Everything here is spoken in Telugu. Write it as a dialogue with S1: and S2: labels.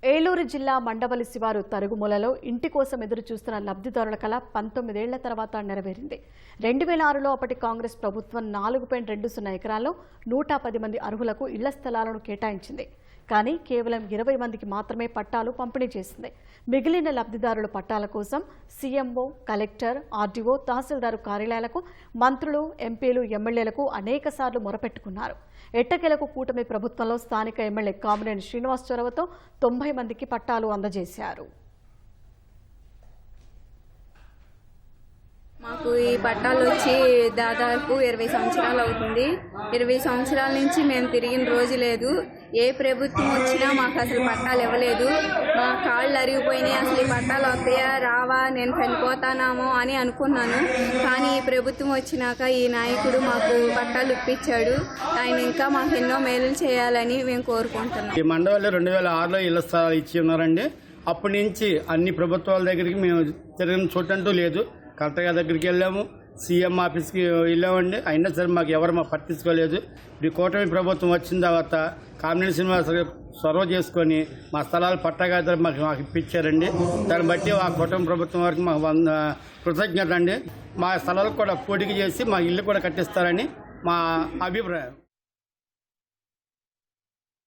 S1: ఏలూరు జిల్లా మండవల్లి శివారు తరుగుమూలలో ఇంటి కోసం ఎదురు చూస్తున్న లబ్ధిదారుల కళ 19 ఏళ్ల తర్వాత నెరవేరింది. 2006లో అప్పటి కాంగ్రెస్ ప్రభుత్వం 4.20 ఎకరాల్లో 110 మంది అర్హులకు ఇళ్ల స్థలాలను కేటాయించింది. కానీ కేవలం 20 మందికి మాత్రమే పట్టాలు పంపిణీ చేసింది. మిగిలిన లబ్ధిదారుల పట్టాల కోసం సీఎంఓ, కలెక్టర్, ఆర్డీఓ, తహసీల్దారు కార్యాలయాలకు మంత్రులు, ఎంపీలు, ఎమ్మెల్యేలకు అనేకసార్లు మొరపెట్టుకున్నారు. ఎట్టకేలకు కూటమి ప్రభుత్వంలో స్థానిక ఎమ్మెల్యే కామినేని శ్రీనివాస్ చొరవతో 90 మందికి పట్టాలు అందజేశారు.
S2: మాకు ఈ పట్టాలు వచ్చి దాదాపు 20 సంవత్సరాలు అవుతుంది. 20 సంవత్సరాల నుంచి మేము తిరిగిన రోజు లేదు. ఏ ప్రభుత్వం వచ్చినా మాకు అసలు పట్టాలు ఇవ్వలేదు. మా కాళ్ళు అరిగిపోయినాయి. అసలు ఈ పట్టాలు వస్తాయా రావా, నేను చనిపోతానామో అని అనుకున్నాను. కానీ ఈ ప్రభుత్వం వచ్చినాక ఈ నాయకుడు మాకు పట్టాలు ఇప్పించాడు. ఆయన ఇంకా మాకు ఎన్నో మేలు చేయాలని మేము కోరుకుంటున్నాం.
S3: ఈ మండవల్లి 2006లో ఇళ్ల స్థలాలు ఇచ్చి ఉన్నారండి. అప్పటి నుంచి అన్ని ప్రభుత్వాల దగ్గరికి మేము తిరిగిన చోటంటూ లేదు. కలెక్టర్ గారి దగ్గరికి వెళ్ళాము, సీఎం ఆఫీస్కి వెళ్ళామండి. అయినా సరే మాకు ఎవరు పట్టించుకోలేదు. ఈ కూటమి ప్రభుత్వం వచ్చిన తర్వాత కామినేని శ్రీనివాస్ చొరవ చేసుకొని మా స్థలాలు పట్టాగా మాకు ఇప్పించారండి. దాన్ని బట్టి ఆ కూటమి ప్రభుత్వం వరకు మాకు కృతజ్ఞత అండి. మా స్థలాలకు కూడా పోటీకి చేసి మా ఇల్లు కూడా కట్టిస్తారని మా అభిప్రాయం.